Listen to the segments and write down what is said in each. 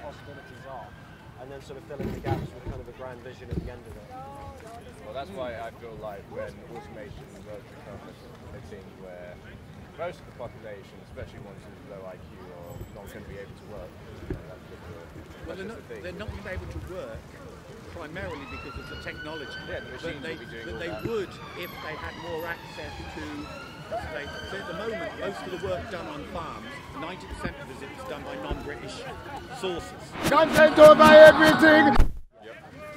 possibilities are, and then sort of fill in the gaps with kind of a grand vision at the end of it. Well, that's why I feel like when automation does become a thing where most of the population, especially ones with low IQ, are not going to be able to work. They're not going to be able to work primarily because of the technology. Yeah, the machines will be doing all that. They would if they had more access to. So at the moment, most of the work done on farms, 90% of it is done by non-British sources. Content over everything!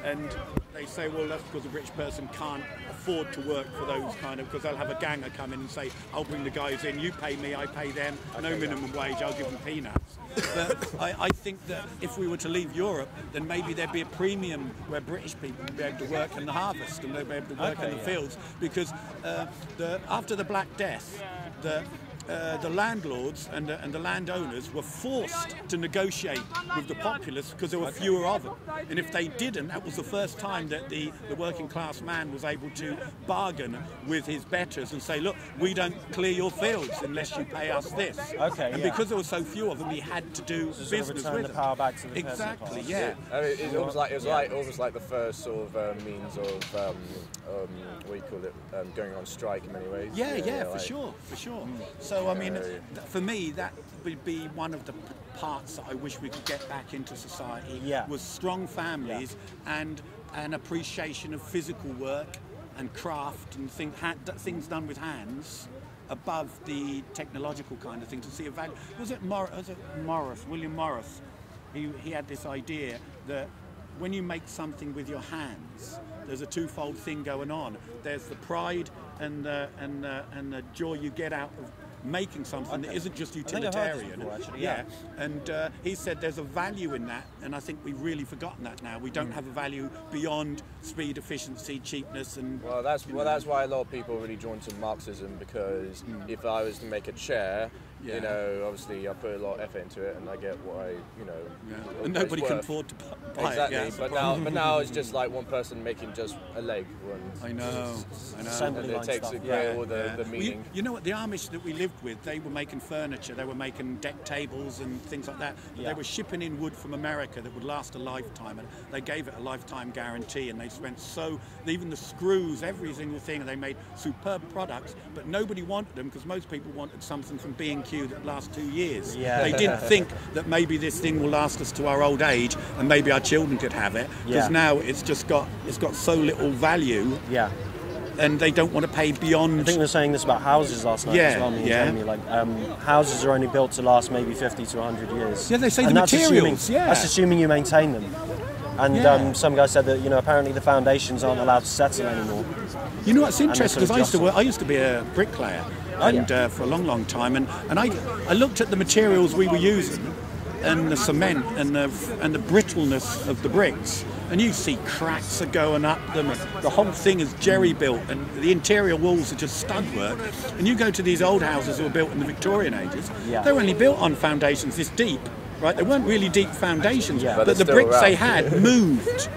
And they say, well, that's because a British person can't afford to work for those kind of, because they'll have a ganger come in and say, I'll bring the guys in, you pay me, I pay them, no minimum wage, I'll give them peanuts. But I think that if we were to leave Europe, then maybe there'd be a premium where British people would be able to work in the harvest and they'd be able to work in the fields, because after the Black Death, the landlords and the landowners were forced to negotiate with the populace because there were fewer of them. And if they didn't, that was the first time that the working class man was able to bargain with his betters and say, look, we don't clear your fields unless you pay us this. And because there were so few of them, he had to do business with them. The power back to the exactly, yeah. It was almost like the first sort of means of what do you call it, going on strike in many ways. Yeah, for sure. So I mean, for me, that would be one of the parts that I wish we could get back into society. Was strong families and an appreciation of physical work and craft and things done with hands above the technological kind of thing, to see a value. Was it William Morris? He had this idea that when you make something with your hands, there's a twofold thing going on. There's the pride and the joy you get out of making something that isn't just utilitarian. Before, actually, And he said there's a value in that, and I think we've really forgotten that now. We don't have a value beyond speed, efficiency, cheapness, and that's why a lot of people are really drawn to Marxism, because if I was to make a chair, you know, obviously I put a lot of effort into it and I get what I, and nobody can afford to buy it. Exactly, but now it's just like one person making just a leg. I know. And it takes away all the meaning. Well, you know what, the Amish that we lived with, they were making furniture, they were making deck tables and things like that. They were shipping in wood from America that would last a lifetime, and they gave it a lifetime guarantee, and they spent even the screws, every single thing, and they made superb products, but nobody wanted them because most people wanted something from B&Q that lasts 2 years. They didn't think that maybe this thing will last us to our old age and maybe our children could have it, because now it's got so little value. And they don't want to pay beyond. I think we were saying this about houses last night as well. Houses are only built to last maybe 50 to 100 years. Yeah, they say the materials. That's assuming you maintain them. And some guy said that apparently the foundations aren't allowed to settle anymore. You know what's interesting? Because I used to be a bricklayer, and for a long time, and I looked at the materials we were using, and the cement and the brittleness of the bricks, and you see cracks are going up them, and the whole thing is jerry built, and the interior walls are just stud work. And you go to these old houses that were built in the Victorian ages, they were only built on foundations this deep. Right, they weren't really deep foundations, but the bricks they had moved.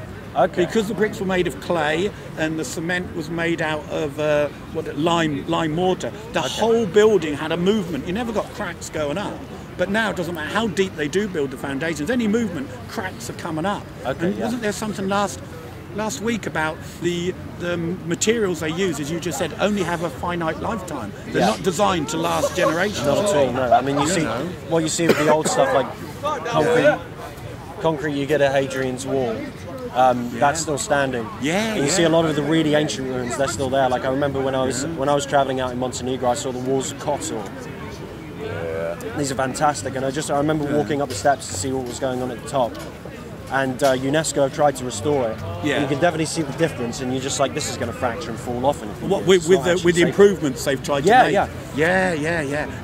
Because the bricks were made of clay and the cement was made out of lime mortar. The whole building had a movement. You never got cracks going up. But now it doesn't matter how deep they do build the foundations. Any movement, cracks are coming up. And wasn't there something last week about the materials they use, as you just said, only have a finite lifetime. They're not designed to last generations. Not at all, no. I mean, you see with the old stuff like concrete, you get a Hadrian's Wall. That's still standing. You see a lot of the really ancient ruins, they're still there. Like I remember when I was travelling out in Montenegro, I saw the walls of Kotor. These are fantastic, and I remember walking up the steps to see what was going on at the top. And UNESCO have tried to restore it. You can definitely see the difference, and you're just like, this is going to fracture and fall off. And with the improvements they've tried to make.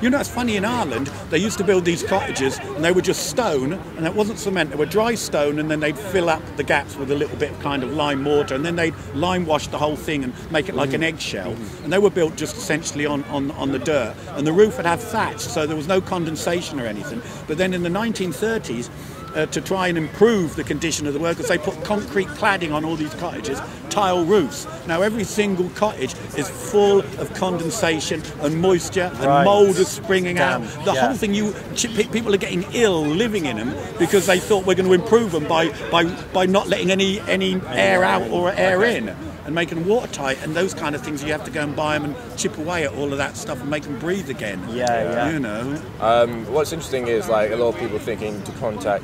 You know, it's funny, in Ireland, they used to build these cottages, and they were just stone, and it wasn't cement, they were dry stone, and then they'd fill up the gaps with a little bit of kind of lime mortar, and then they'd lime wash the whole thing and make it like an eggshell. And they were built just essentially on the dirt, and the roof would have thatch, so there was no condensation or anything. But then in the 1930s, to try and improve the condition of the workers, they put concrete cladding on all these cottages, tile roofs. Now every single cottage is full of condensation and moisture and mould is springing out. The whole thing, people are getting ill living in them because they thought we're going to improve them by not letting any air out or air in, and making them watertight and those kind of things. You have to go and buy them and chip away at all of that stuff and make them breathe again. You know. What's interesting is like a lot of people thinking to combat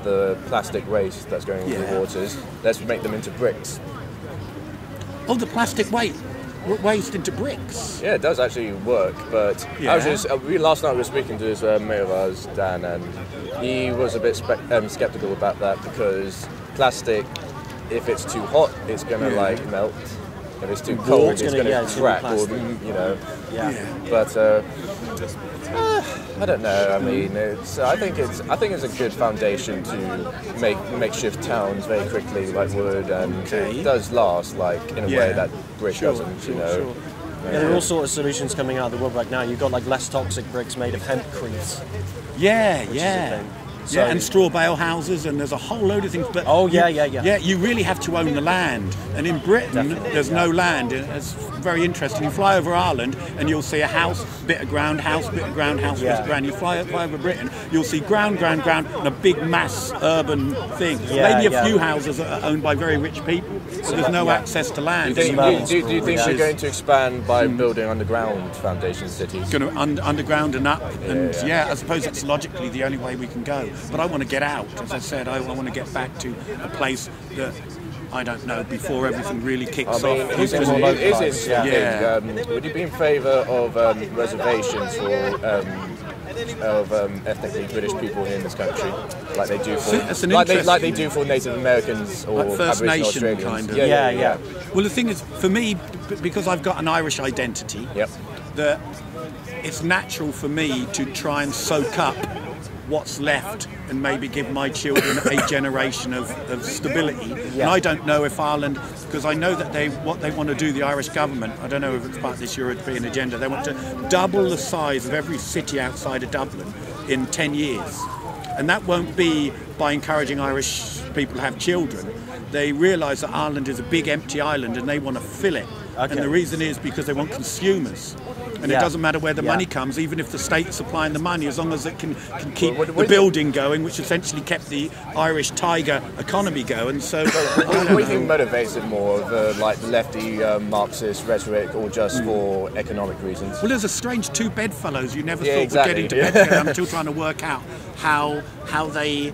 the plastic waste that's going into the waters. Let's make them into bricks. Oh, the plastic waste into bricks. Yeah, it does actually work. But I was just last night we were speaking to this mate of ours, Dan, and he was a bit skeptical about that because plastic, if it's too hot, it's going to like melt. If it's too cold, it's going to crack, or you know. But I don't know. I mean, I think it's a good foundation to make makeshift towns very quickly, like wood, and it does last, like in a way that brick doesn't. You know. Yeah, there are all sorts of solutions coming out of the woodwork now. You've got like less toxic bricks made of hempcrete. So, and straw bale houses, and there's a whole load of things. But you really have to own the land. And in Britain, there's no land. It's very interesting. You fly over Ireland, and you'll see a house, bit of ground, house, bit of ground, house, bit of ground. You fly over Britain, you'll see ground, and a big mass urban thing. Maybe a few houses that are owned by very rich people. So there's no access to land. Do you think we're going to expand by building underground foundation cities? Going to underground and up, and I suppose it's logically the only way we can go. But I want to get out, as I said. I want to get back to a place that I don't know before everything really kicks off. Would you be in favour of reservations for ethnically British people in this country, like they do for Native Americans or like First Aboriginal Nation Australians? kind of. Well, the thing is, for me, because I've got an Irish identity, that it's natural for me to try and soak up what's left and maybe give my children a generation of stability. And I don't know if Ireland, because I know that what they want to do, the Irish government, I don't know if it's part of this European agenda, they want to double the size of every city outside of Dublin in 10 years. And that won't be by encouraging Irish people to have children. They realise that Ireland is a big empty island and they want to fill it. And the reason is because they want consumers. And it doesn't matter where the money comes, even if the state's supplying the money, as long as it can keep the building going, which essentially kept the Irish tiger economy going. So, what do you think motivates it more, the lefty Marxist rhetoric, or just for economic reasons? Well, there's a strange two bedfellows you never thought would get into bed together. I'm still trying to work out how they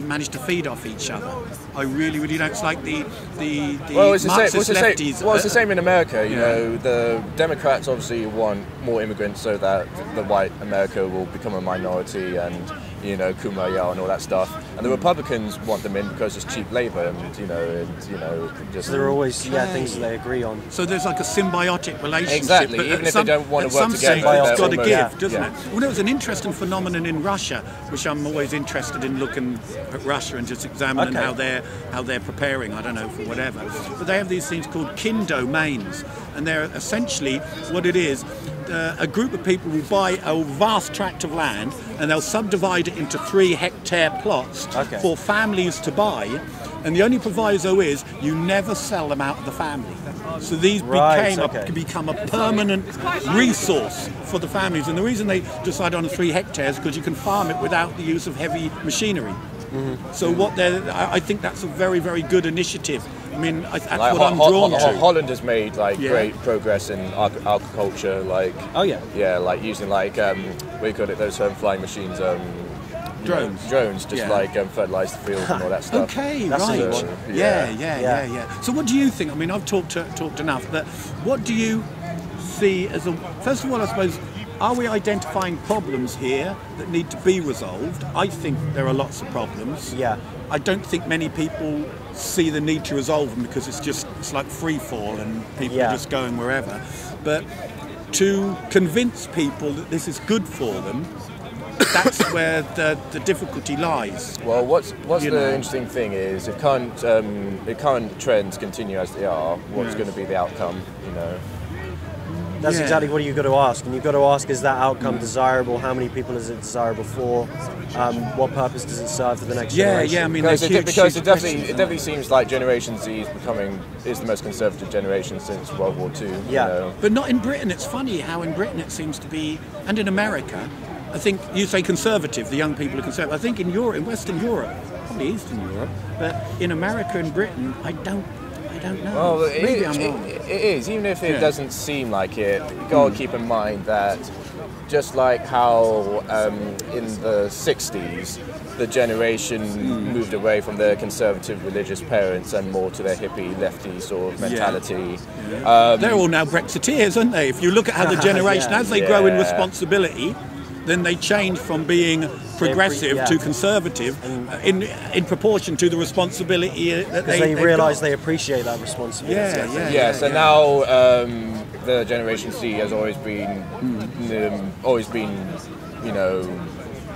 manage to feed off each other. I really don't. It's like the Marxist lefties. Well, it's the same in America. You know, the Democrats obviously want more immigrants so that the white America will become a minority, and kumbaya and all that stuff. And the Republicans want them in because it's cheap labour, and just. So there are always things that they agree on. So there's like a symbiotic relationship. Exactly. But even if they don't want to work together, it's got to give, doesn't it? Well, there was an interesting phenomenon in Russia, which I'm always interested in looking at Russia and just examining how they're preparing. I don't know, for whatever. But they have these things called kin domains, and they're essentially what it is. A group of people will buy a vast tract of land and they'll subdivide it into 3-hectare plots for families to buy, and the only proviso is you never sell them out of the family. So these become a permanent resource for the families, and the reason they decide on 3 hectares is because you can farm it without the use of heavy machinery. So I think that's a very, very good initiative. I mean, that's what I'm drawn to. Holland has made great progress in agriculture, like using those flying machines, drones, just fertilise the field and all that stuff. Okay, right. So what do you think? I mean, I've talked enough, but what do you see as first of all, I suppose, are we identifying problems here that need to be resolved? I think there are lots of problems. I don't think many people see the need to resolve them because it's like free fall and people are just going wherever. But to convince people that this is good for them, that's where the difficulty lies. Well, what's the interesting thing is if current trends continue as they are, what's going to be the outcome? That's exactly what you've got to ask, and you've got to ask: is that outcome desirable? How many people is it desirable for? What purpose does it serve for the next generation? Yeah. I mean, because it definitely seems like Generation Z is the most conservative generation since World War II. Yeah, you know? But not in Britain. It's funny how in Britain it seems to be, and in America, I think you say conservative. The young people are conservative. I think in Europe, in Western Europe, probably Eastern Europe, but in America and Britain, I don't know. Well, Maybe I'm wrong. it is, even if it doesn't seem like it. You got to keep in mind that just like how in the 60s the generation moved away from their conservative religious parents and more to their hippie lefty sort of mentality. They're all now Brexiteers, aren't they? If you look at how the generation, as they grow in responsibility, then they change from being progressive to conservative in proportion to the responsibility that they realise they appreciate that responsibility. So now the Generation Z has always been, you know,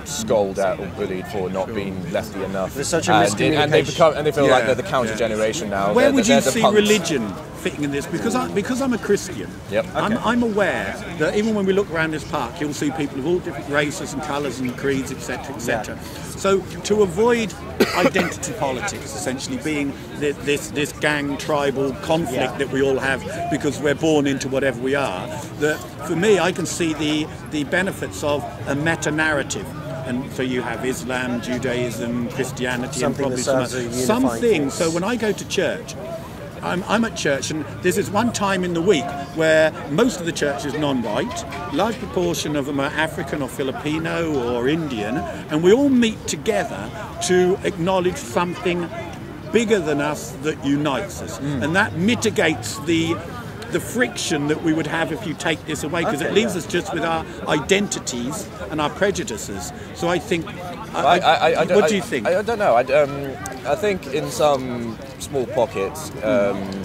scolded at or bullied for not being lefty enough. There's such a miscommunication. And they feel like they're the counter generation now. Where would you see religion fitting in this? Because I'm a Christian. I'm aware that even when we look around this park, you'll see people of all different races and colours and creeds, etc., etc. So to avoid identity politics, essentially being this gang tribal conflict that we all have because we're born into whatever we are, that for me I can see the benefits of a meta-narrative. And so you have Islam, Judaism, Christianity, and probably something. So when I go to church, I'm at church, and this is one time in the week where most of the church is non-white, large proportion of them are African or Filipino or Indian, and we all meet together to acknowledge something bigger than us that unites us, and that mitigates the friction that we would have if you take this away, because it leaves us just with our identities and our prejudices. So I think, what do you think? I don't know. I think in some small pockets,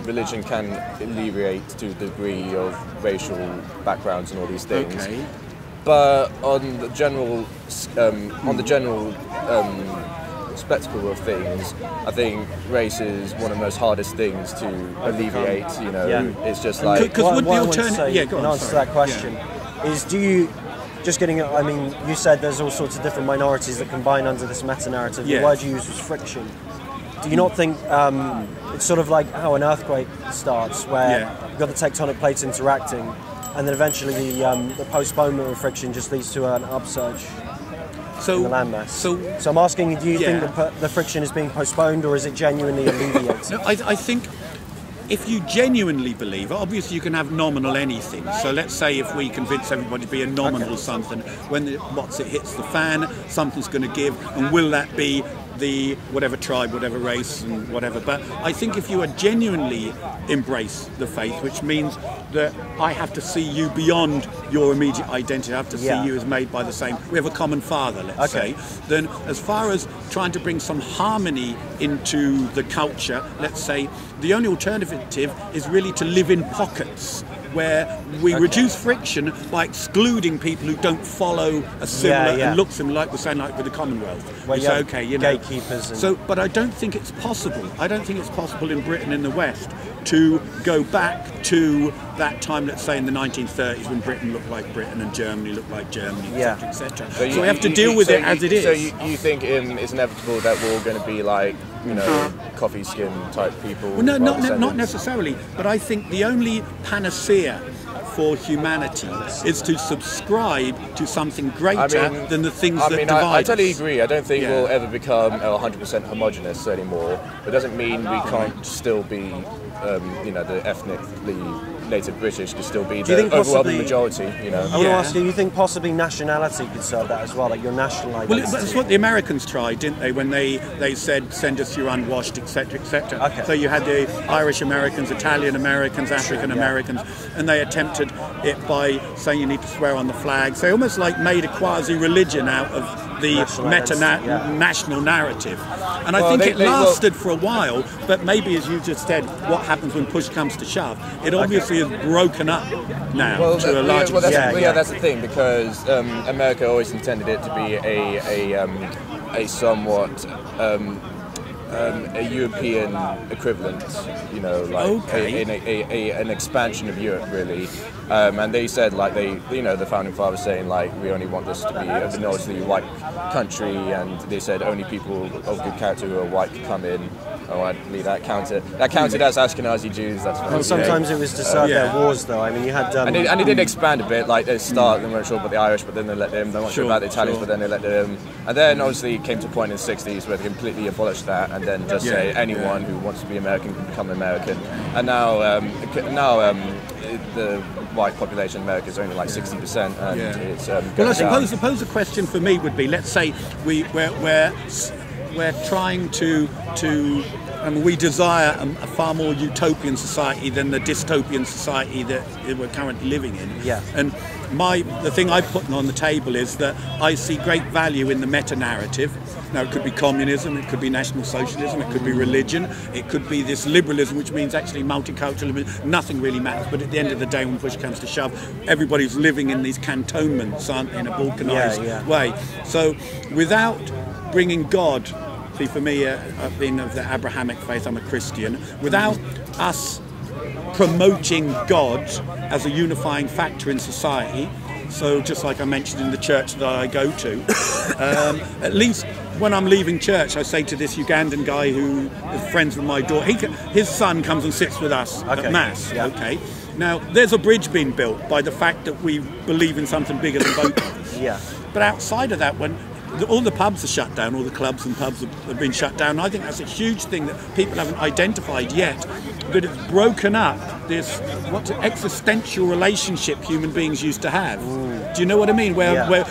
religion can alleviate to the degree of racial backgrounds and all these things. But on the general, spectacle of things, I think race is one of the most hardest things to alleviate. You know, it's just like because what I want to say in answer to that question is, do you just getting? I mean, you said there's all sorts of different minorities that combine under this meta-narrative. The word you used was friction. Do you not think it's sort of like how an earthquake starts, where you've got the tectonic plates interacting, and then eventually the postponement of friction just leads to an upsurge in the landmass? So I'm asking, do you think the friction is being postponed, or is it genuinely alleviated? No, I think if you genuinely believe, obviously you can have nominal anything. So let's say if we convince everybody to be a nominal something, when it hits the fan, something's going to give, and will that be the whatever tribe, whatever race, and whatever. But I think if you genuinely embrace the faith, which means that I have to see you beyond your immediate identity, I have to see you as made by the same, we have a common father, let's say, then as far as trying to bring some harmony into the culture, let's say, the only alternative is really to live in pockets where we reduce friction by excluding people who don't follow a similar and look similar, like we're saying, like with the Commonwealth. Well, we say, okay, you know, gatekeepers. So, but I don't think it's possible. I don't think it's possible in Britain, in the West, to go back to that time, let's say in the 1930s, when Britain looked like Britain and Germany looked like Germany, etc., etc. So we have to deal with it as it is. So you think it's inevitable that we're all going to be like, you know, coffee skin type people? Well, no, not necessarily. But I think the only panacea for humanity is to subscribe to something greater than the things that divide I totally agree. I don't think we'll ever become 100% homogenous anymore. It doesn't mean we can't still be, you know, the ethnically native British could still be the overwhelming majority, you know. I want to ask you, you think possibly nationality could serve that as well, like your national identity? Well, that's what the Americans tried, didn't they, when they said, send us your unwashed, etc., etc. So you had the Irish Americans, Italian Americans, African Americans, and they attempted it by saying you need to swear on the flags. They almost like made a quasi-religion out of the national narrative. And I think it lasted for a while, but maybe, as you just said, what happens when push comes to shove? It obviously is broken up now to a large extent. That's the thing, because America always intended it to be a somewhat a European equivalent, you know, like an expansion of Europe, really. And they said, like, the founding fathers saying, like, we only want this to be a enormously white country, and they said only people of good character who are white could come in. Oh, I believe that counted. That counted as Ashkenazi Jews. That's well, sometimes it was to serve their wars, though. I mean, you had and it did expand a bit. Like, they start, they weren't sure about the Irish, but then they let them. They weren't sure about the Italians, but then they let them. And then obviously it came to a point in the 60s where they completely abolished that, and then just say anyone who wants to be American can become American. And now the white population in America is only like 60%, and it's well, I suppose the question for me would be, let's say we're trying to we desire a far more utopian society than the dystopian society that we're currently living in. Yeah. And the thing I put on the table is that I see great value in the meta-narrative. Now, it could be communism, it could be national socialism, it could be religion, it could be this liberalism, which means actually multiculturalism. Nothing really matters, but at the end of the day, when push comes to shove, everybody's living in these cantonments, aren't they, in a balkanized way. So without bringing God, see, for me, I've been of the Abrahamic faith, I'm a Christian, without us promoting God as a unifying factor in society, so just like I mentioned in the church that I go to, at least when I'm leaving church, I say to this Ugandan guy who is friends with my daughter, his son comes and sits with us at Mass, Now, there's a bridge being built by the fact that we believe in something bigger than both of us. But outside of that, when all the pubs are shut down, all the clubs and pubs have been shut down, I think that's a huge thing that people haven't identified yet, that it's broken up this existential relationship human beings used to have. Do you know what I mean? Where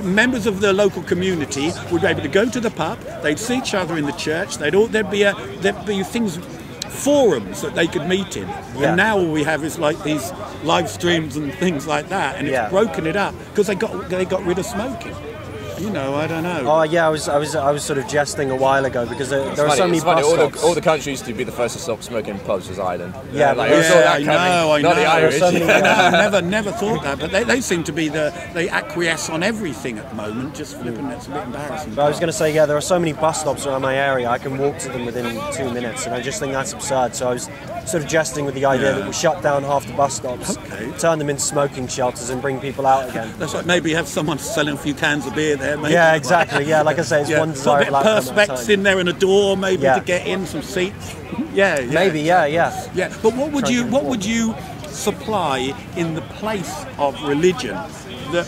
members of the local community would be able to go to the pub, they'd see each other in the church, there'd be things, forums that they could meet in. And now all we have is like these live streams and things like that, and it's broken it up because they got rid of smoking. You know, I don't know. Oh yeah, I was sort of jesting a while ago because there are so many bus stops. All the countries to be the first to stop smoking pubs was Ireland. Yeah, like, I know. Not the Irish. I never thought that, but they seem to be they acquiesce on everything at the moment. Just flipping, it's a bit embarrassing. But I was going to say, there are so many bus stops around my area. I can walk to them within 2 minutes, and I just think that's absurd. So I was sort of jesting with the idea that we shut down half the bus stops, turn them into smoking shelters, and bring people out again. That's like maybe have someone selling a few cans of beer there. Maybe. Yeah, exactly. Yeah, like I say, it's one desirable outcome. Put a bit of perspex in there and a door, maybe to get in some seats. Maybe. Yeah. But what would you supply in the place of religion that,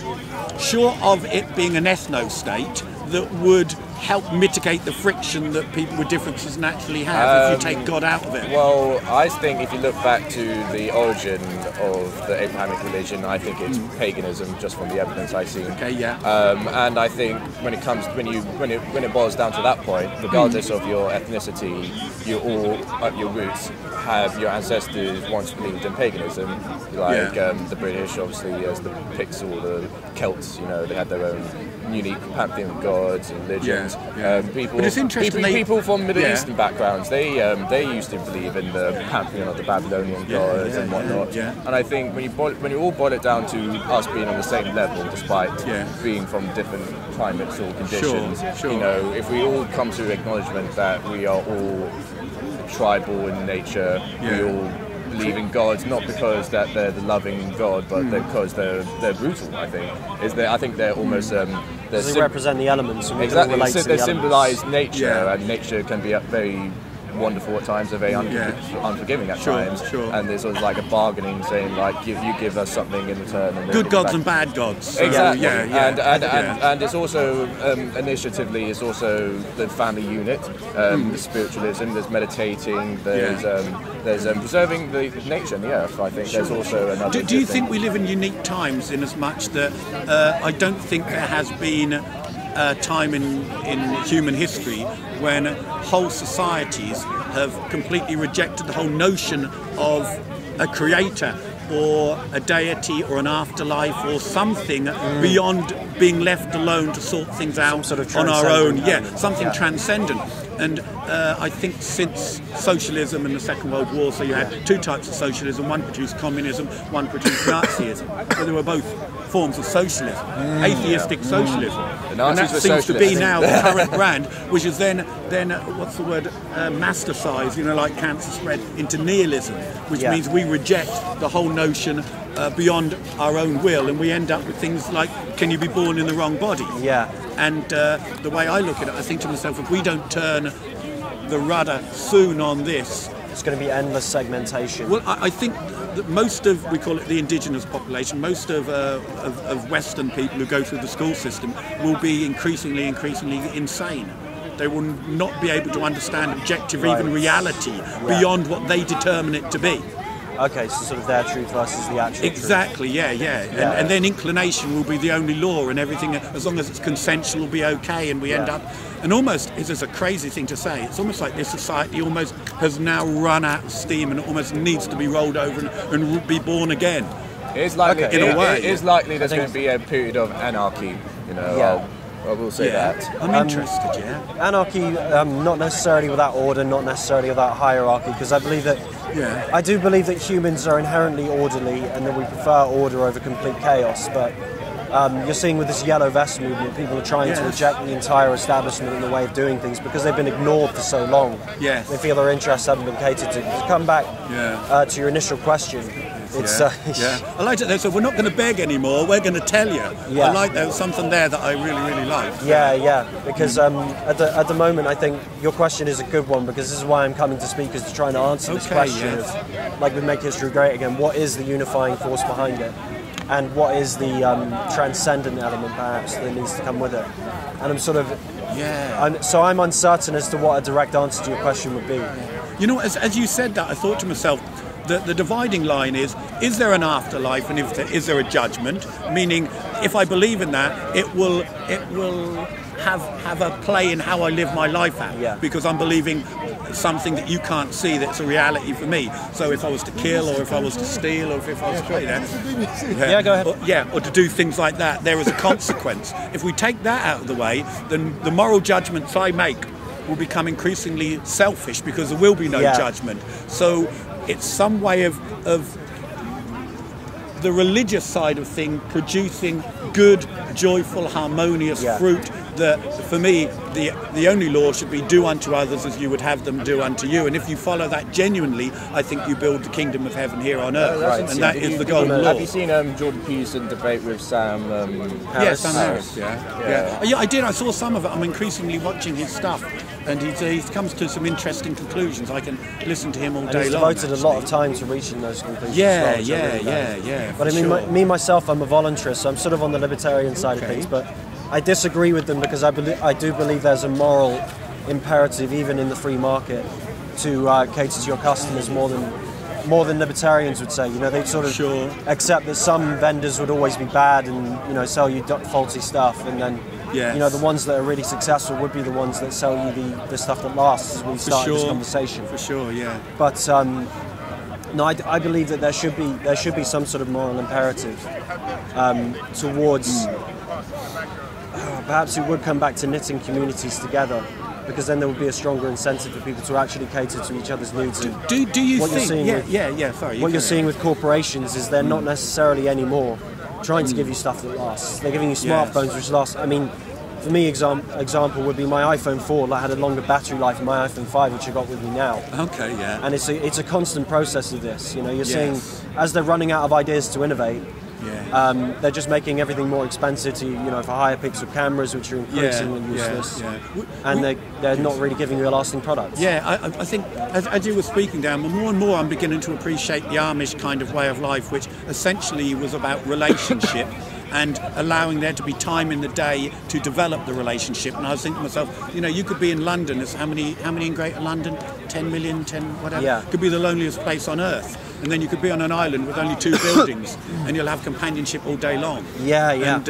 short of it being an ethno-state, that would help mitigate the friction that people with differences naturally have if you take God out of it? Well, I think if you look back to the origin of the Abrahamic religion, I think it's paganism, just from the evidence I've seen. And I think when it boils down to that point, regardless of your ethnicity, you all at your roots have your ancestors once believed in paganism, like the British, obviously, as the Picts or the Celts. You know, they had their own unique pantheon of gods and religions. People, but it's interesting, people from Middle Eastern backgrounds, they used to believe in the pantheon of the Babylonian gods and whatnot. And I think when you all boil it down to us being on the same level, despite being from different climates or conditions, you know, if we all come to acknowledgement that we are all tribal in nature, we all believe in gods, not because that they're the loving God, but because they're brutal. I think they're almost they represent the elements. And exactly, they symbolise nature, and nature can be very wonderful at times, and very unforgiving at times. And there's always like a bargaining, saying like, you give us something in return. And good gods and bad gods. Exactly. And it's also initiatively, it's also the family unit, the spiritualism. There's meditating. There's preserving the nature and the earth. I think there's also another. Do you think we live in unique times, in as much that I don't think there has been a time in human history when whole societies have completely rejected the whole notion of a creator or a deity or an afterlife or something beyond being left alone to sort things out on our own. Something transcendent. And I think since socialism and the Second World War, so you had two types of socialism. One produced communism, one produced Nazism. So they were both forms of socialism, atheistic socialism. And that seems to be now the current brand, which is then what's the word, masterised, like cancer spread into nihilism, which means we reject the whole notion beyond our own will, and we end up with things like, can you be born in the wrong body? Yeah. And the way I look at it, I think to myself, if we don't turn the rudder soon on this, it's going to be endless segmentation. Well, I think that most of, we call it the indigenous population, most of Western people who go through the school system will be increasingly insane. They will not be able to understand objective, even reality, beyond what they determine it to be. Okay, so sort of their truth versus the actual Exactly, truth. And then inclination will be the only law, and everything, as long as it's consensual, will be okay, and we end up... And almost, this is a crazy thing to say, it's almost like this society almost has now run out of steam and almost needs to be rolled over and be born again. It's likely, in a way. It is likely there's going to be a period of anarchy, I will say that. I'm interested, Anarchy, not necessarily without order, not necessarily without hierarchy, because I believe that I do believe that humans are inherently orderly and that we prefer order over complete chaos, but you're seeing with this yellow vest movement, people are trying to reject the entire establishment and the way of doing things because they've been ignored for so long. They feel their interests haven't been catered to. To come back to your initial question, it's... I liked it there, so we're not going to beg anymore, we're going to tell you. I like there was something there that I really liked. Because at the moment I think your question is a good one, because this is why I'm coming to speak, is to try and answer this question of, like with Make History Great Again, what is the unifying force behind it? And what is the transcendent element, perhaps, that needs to come with it? And I'm sort of... I'm uncertain as to what a direct answer to your question would be. You know, as you said that, I thought to myself, the dividing line is there an afterlife, and is there a judgment? Meaning, if I believe in that, it will have a play in how I live my life out, because I'm believing something that you can't see that's a reality for me. So if I was to kill, or if I was to steal, or if I was to play that, go ahead. Or to do things like that, there is a consequence. If we take that out of the way, then the moral judgments I make will become increasingly selfish, because there will be no judgment. So it's some way of the religious side of thing producing good, joyful, harmonious fruit. That, for me, the only law should be do unto others as you would have them do unto you. And if you follow that genuinely, I think you build the kingdom of heaven here on earth. And that is the golden law. Have you seen Jordan Peterson debate with Sam Harris? Yes, Sam Harris, I did. I saw some of it. I'm increasingly watching his stuff. And he comes to some interesting conclusions. I can listen to him all day long. He's devoted a lot of time to reaching those conclusions. But I mean, me myself, I'm a voluntarist, so I'm sort of on the libertarian side of things. But I disagree with them because I do believe there's a moral imperative, even in the free market, to cater to your customers more than libertarians would say. They'd sort of accept that some vendors would always be bad and sell you faulty stuff, and then the ones that are really successful would be the ones that sell you the stuff that lasts, as we started this conversation. For sure, yeah. But no, I believe that there should be some sort of moral imperative towards. Perhaps it would come back to knitting communities together, because then there would be a stronger incentive for people to actually cater to each other's needs. Do you think? What you're seeing with corporations is they're not necessarily anymore trying to give you stuff that lasts. They're giving you smartphones which last. I mean, for me, example would be my iPhone 4 that had a longer battery life than my iPhone 5, which I got with me now. Okay, yeah. And it's a constant process of this. You're seeing as they're running out of ideas to innovate. They're just making everything more expensive for higher pixel cameras, which are increasingly useless, and they're not really giving you a lasting product. I think as you were speaking, Dan, more and more I'm beginning to appreciate the Amish kind of way of life, which essentially was about relationship and allowing there to be time in the day to develop the relationship. And I was thinking to myself, you could be in London. How many in Greater London? 10 million, 10 whatever. Could be the loneliest place on earth. and then you could be on an island with only 2 buildings, and you'll have companionship all day long. Yeah, yeah. And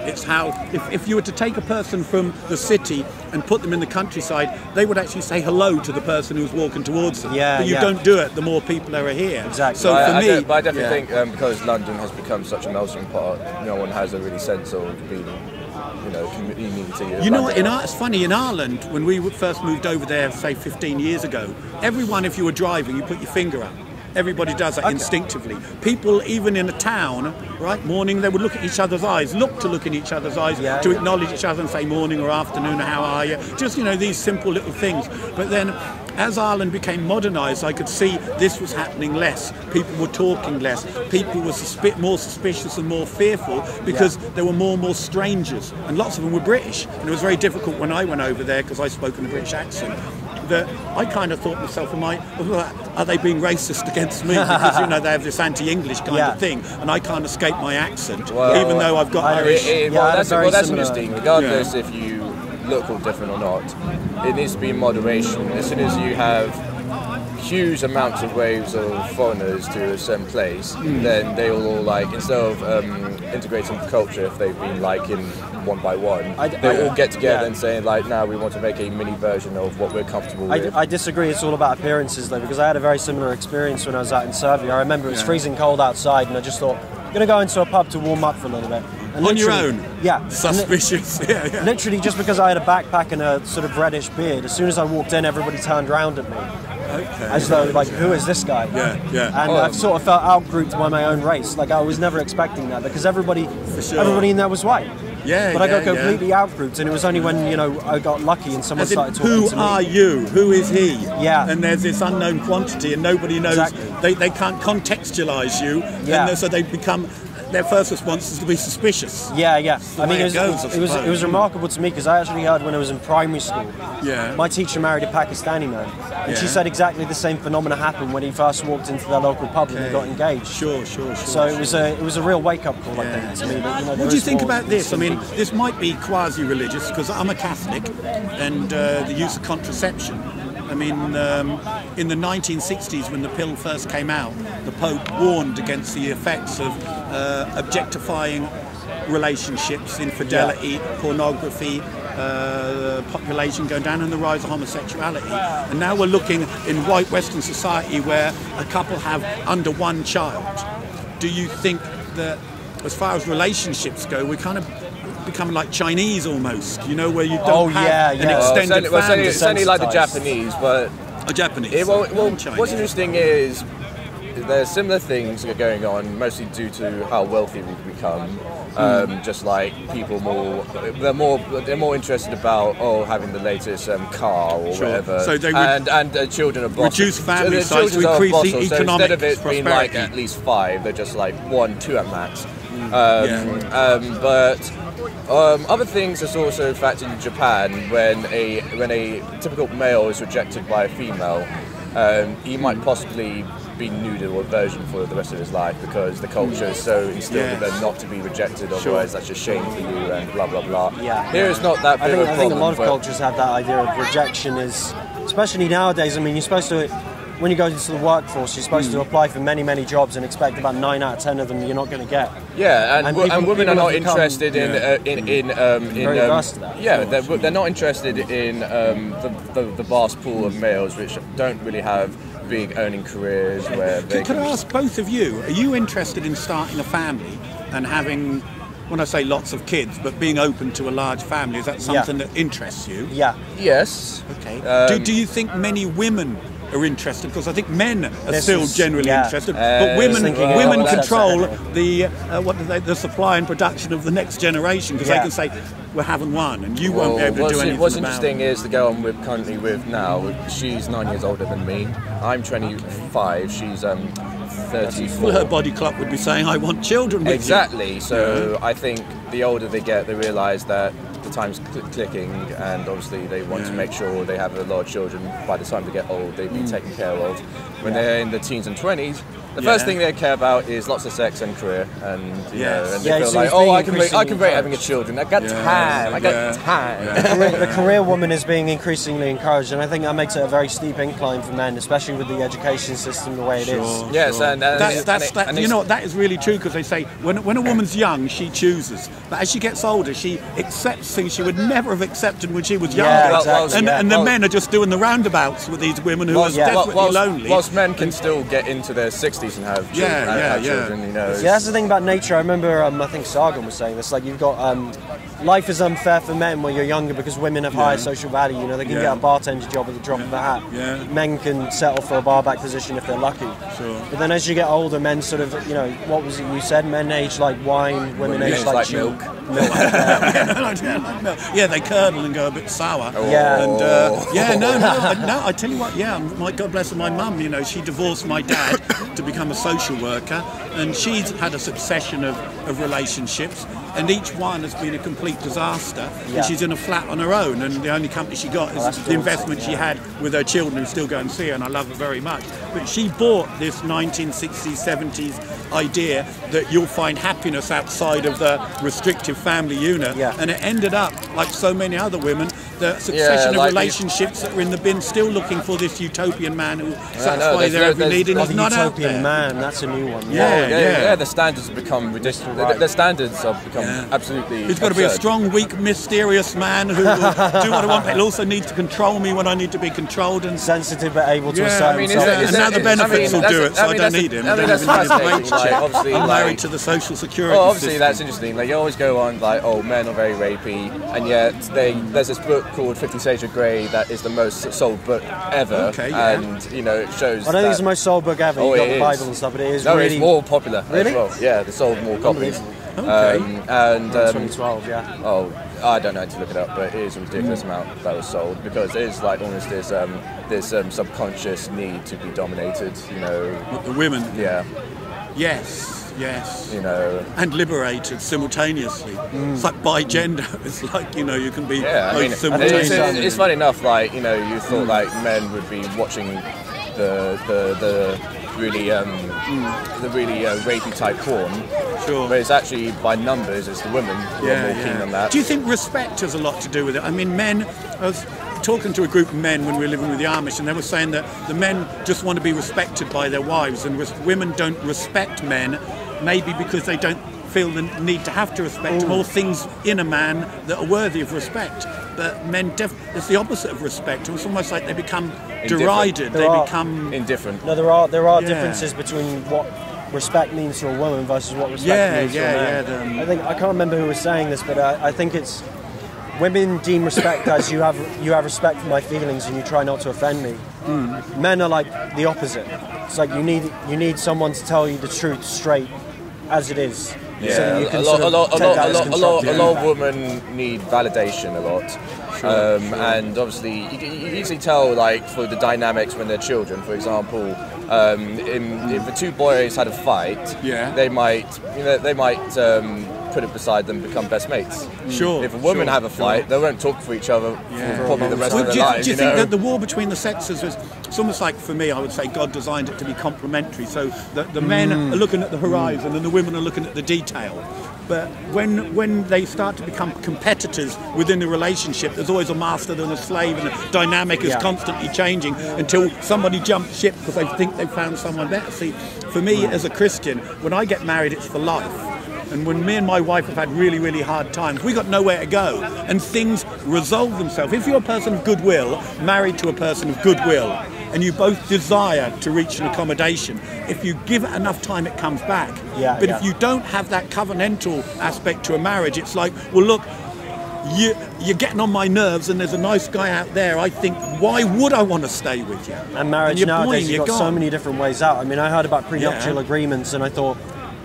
it's how, if you were to take a person from the city and put them in the countryside, they would actually say hello to the person who's walking towards them. Yeah, but you don't do it the more people are here. Exactly. So for me, but I definitely think because London has become such a melting pot, no one has a really sense of being, community. You know what? It's funny, in Ireland, when we first moved over there, say 15 years ago, everyone, if you were driving, you put your finger up. Everybody does that instinctively. People, even in a town, right, morning, they would look at each other's eyes, look in each other's eyes to acknowledge each other and say morning or afternoon or how are you. Just, these simple little things. But then, as Ireland became modernised, I could see this was happening less. People were talking less. People were more suspicious and more fearful because there were more and more strangers. And lots of them were British. And it was very difficult when I went over there, because I spoke in a British accent, that I kind of thought to myself, are they being racist against me? Because, they have this anti-English kind of thing. And I can't escape my accent, even though I've got Irish. That's interesting. Regardless if you look all different or not, it needs to be in moderation. As soon as you have huge amounts of waves of foreigners to a certain place, then they will all instead of integrating the culture, if they've been in one by one, they all get together and saying now we want to make a mini version of what we're comfortable with. I disagree. It's all about appearances though, because I had a very similar experience when I was out in Serbia. I remember it was freezing cold outside, and I just thought, I'm going to go into a pub to warm up for a little bit. And on your own? Yeah. Suspicious. Literally, just because I had a backpack and a sort of reddish beard, as soon as I walked in, everybody turned around at me. Okay. As though, who is this guy? Yeah. And I've sort of felt outgrouped by my own race. I was never expecting that, because everybody in there was white. But I got completely outgrouped, and it was only when, I got lucky and someone started talking to me. Who are you? Who is he? Yeah. And there's this unknown quantity, and nobody knows. Exactly. They can't contextualise you, and so they become. Their first response is to be suspicious. Yeah. I mean, it was remarkable to me, because I actually heard when I was in primary school. My teacher married a Pakistani man, and she said exactly the same phenomena happened when he first walked into their local pub and they got engaged. Sure. So it was a real wake up call, I think, to me. That, what do you think about this? I mean, this might be quasi-religious, because I'm a Catholic, and the use of contraception. I mean, in the 1960s, when the pill first came out, the Pope warned against the effects of objectifying relationships, infidelity, pornography, population going down, and the rise of homosexuality. And now we're looking in white Western society where a couple have under 1 child. Do you think that, as far as relationships go, we're kind of becoming like Chinese almost, where you don't have an extended family. Certainly like the Japanese, but... Japanese. What's interesting is there's similar things that are going on, mostly due to how wealthy we've become. Just like people they're more interested about having the latest car or whatever. So they and children are bosses. Reduce family size to increase the economic instead of it prosperity. being at least 5, they're just 1, 2 at max. But other things is also a fact in Japan when a typical male is rejected by a female, he might possibly be nude or a virgin for the rest of his life, because the culture is so instilled in them not to be rejected, otherwise that's a shame for you and blah blah blah. Here it's not that big of a problem. I think a lot of cultures have that idea of rejection, especially nowadays. I mean, you're supposed to, when you go into the workforce, you're supposed to apply for many jobs and expect about 9 out of 10 of them you're not going to get. And women are not interested in very versed to that. Yeah, they're not interested in the vast pool of males which don't really have big earning careers where they Could I ask both of you, are you interested in starting a family and having, when I say lots of kids, but being open to a large family? Is that something that interests you? Yes. Okay. Do you think many women are interested? Because I think men are still generally interested, but women control the supply and production of the next generation, because they can say, we're having one, and you won't be able to do anything What's about interesting is the girl I'm currently with now, she's 9 years older than me. I'm 25, she's 34. Well, her body clock would be saying, I want children with Exactly, so I think the older they get, they realise that the time's clicking, and obviously they want to make sure they have a lot of children by the time they get old, they've been taken care of. When they're in the teens and 20s, the first thing they care about is lots of sex and career, and you know, and they feel like, oh, I can wait having a children. I got time. I got time. The career woman is being increasingly encouraged, and I think that makes it a very steep incline for men, especially with the education system the way it is. Yes, and you know that is really true, because they say when a woman's young, she chooses, but as she gets older, she accepts things she would never have accepted when she was younger. Yeah, exactly. And the men are just doing the roundabouts with these women who are desperately lonely. Whilst men can still get into their 60s and have children, you know. Yeah, that's the thing about nature. I remember, I think Sargon was saying this. Like, you've got life is unfair for men when you're younger because women have higher social value. You know, they can get a bartender job at the drop of a hat. Yeah. Men can settle for a barback position if they're lucky. Sure. But then as you get older, men sort of, you know, what was it you said? Men age like wine, women age like milk. Yeah, they curdle and go a bit sour. Oh. Yeah. And no. I tell you what. Yeah, my God bless her, my mum. You know, she divorced my dad to become a social worker, and she's had a succession of relationships, and each one has been a complete disaster. And she's in a flat on her own, and the only company she got is the investment she had with her children, who still go and see her, and I love her very much. But she bought this 1960s, 70s idea that you'll find happiness outside of the restrictive family unit, and it ended up, like so many other women, the succession of relationships that were in the bin, still looking for this utopian man who satisfies their every need, and he's not out there. Utopian man, that's a new one. Yeah, the standards have become ridiculous. The standards have become absolutely He's got to be a strong, weak, mysterious man who will do what I want, but he'll also need to control me when I need to be controlled, and sensitive but able to assert himself. And now the benefits will do it, so I don't need him. Obviously, I'm married to the social security obviously system. That's interesting. Like, you always go on like, oh, men are very rapey, and yet there's this book called 50 Shades of Grey that is the most sold book ever, and you know, it shows. I don't think it's the most sold book ever. You've got the Bible and stuff, but it is really. It's more popular really? as well. Yeah, they sold more copies. And 2012, Oh, I don't know how to look it up, but it is a ridiculous amount that was sold, because it is like almost this subconscious need to be dominated. You know, the women. Yeah. Yes. You know, and liberated simultaneously. It's like bi gender. It's like, you know, you can be both simultaneously. It's funny enough. Like, you know, you thought like men would be watching the really rapey type porn. Sure. But it's actually by numbers. It's the women who are more keen on that. Do you think respect has a lot to do with it? I mean, men. I was talking to a group of men when we were living with the Amish, and they were saying that the men just want to be respected by their wives, and women don't respect men, maybe because they don't feel the need to have to respect more things in a man that are worthy of respect. But men, it's the opposite of respect. It's almost like they become derided. They become indifferent. No, there are differences between what respect means to a woman versus what respect means to a man. I can't remember who was saying this, but I think it's women deem respect as you have respect for my feelings and you try not to offend me. Men are like the opposite. It's like you need someone to tell you the truth straight as it is. Yeah, so you can a lot of women need validation a lot. And obviously you usually tell, like, for the dynamics when they're children, for example, if the two boys had a fight, they might put it beside them, become best mates. Sure. If a woman have a fight, they won't talk for each other for probably the rest of their lives. Do you think that the war between the sexes was, it's almost like, for me, I would say God designed it to be complementary, so that the men are looking at the horizon and the women are looking at the detail. But when they start to become competitors within the relationship, there's always a master and a slave, and the dynamic is constantly changing until somebody jumps ship because they think they've found someone better. See, for me as a Christian, when I get married, it's for life. And when me and my wife have had really, really hard times, we got nowhere to go, and things resolve themselves. If you're a person of goodwill, married to a person of goodwill, and you both desire to reach an accommodation, if you give it enough time, it comes back. But if you don't have that covenantal aspect to a marriage, it's like, well, look, you're getting on my nerves, and there's a nice guy out there. I think, why would I want to stay with you? And marriage nowadays, you've got so many different ways out. I mean, I heard about prenuptial agreements, and I thought,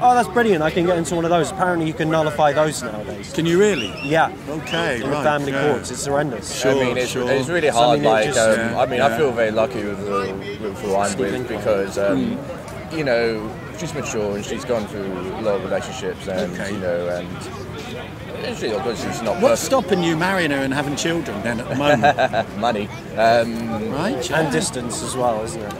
oh, that's brilliant, I can get into one of those. Apparently you can nullify those nowadays. Can you really? Yeah. Okay, in the family courts, it's horrendous. Sure, I mean, it's really hard. I feel very lucky with who I'm with, because, you know, she's mature and she's gone through a lot of relationships, and, you know, and Usually, because it's not What's perfect. stopping you marrying her and having children then at the moment? Money. Right. And distance as well, isn't it?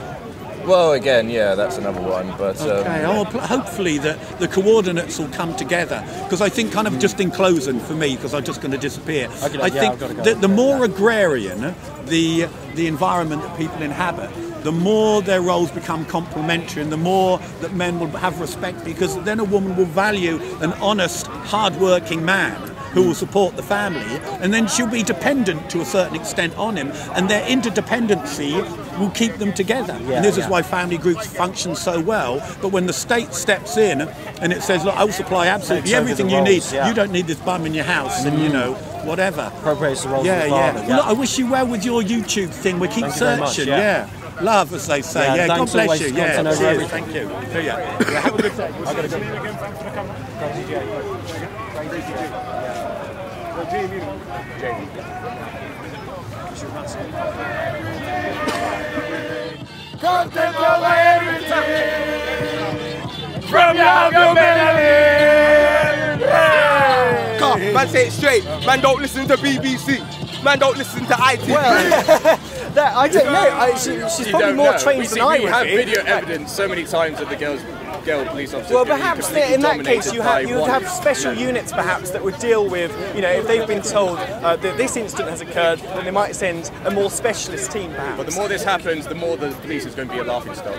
Well, again, yeah, that's another one. But Okay. Hopefully the coordinates will come together, because I think, kind of just in closing for me, because I'm just going to disappear. Okay, I think I've gotta go. that the more agrarian the environment that people inhabit, the more their roles become complementary, and the more that men will have respect, because then a woman will value an honest, hard-working man who will support the family, and then she'll be dependent to a certain extent on him, and their interdependency will keep them together. Yeah, and this is yeah. why family groups function so well. But when the state steps in and it says, look, I will supply absolutely Takes over everything the you roles, need, yeah. you don't need this bum in your house, and whatever. Appropriates the roles Yeah, of the yeah. father. Well, look, I wish you well with your YouTube thing. We keep Thank you very much, searching. yeah. Love, as they say. Yeah, Yeah, God thanks bless always you. for Yeah, content over cheers. everything. Thank you. See ya. Yeah, have a good day. I've got to go. Content over everything. From your melanin. Come, man, say it straight. Man, don't listen to BBC. Man, don't listen to IT. That, I don't know. She's probably more trained than I We would have be. video evidence so many times of the girl police officers. Well, getting perhaps completely in that case dominated you would by have one. special units perhaps that would deal with, if they've been told that this incident has occurred, then they might send a more specialist team perhaps. But the more this happens, the more the police is going to be a laughing stock.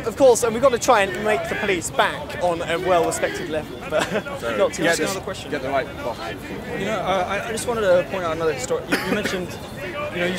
Of course, and we've got to try and make the police back on a well-respected level, but not too much. Another question. Get the right box. I just wanted to point out another story. You mentioned, you started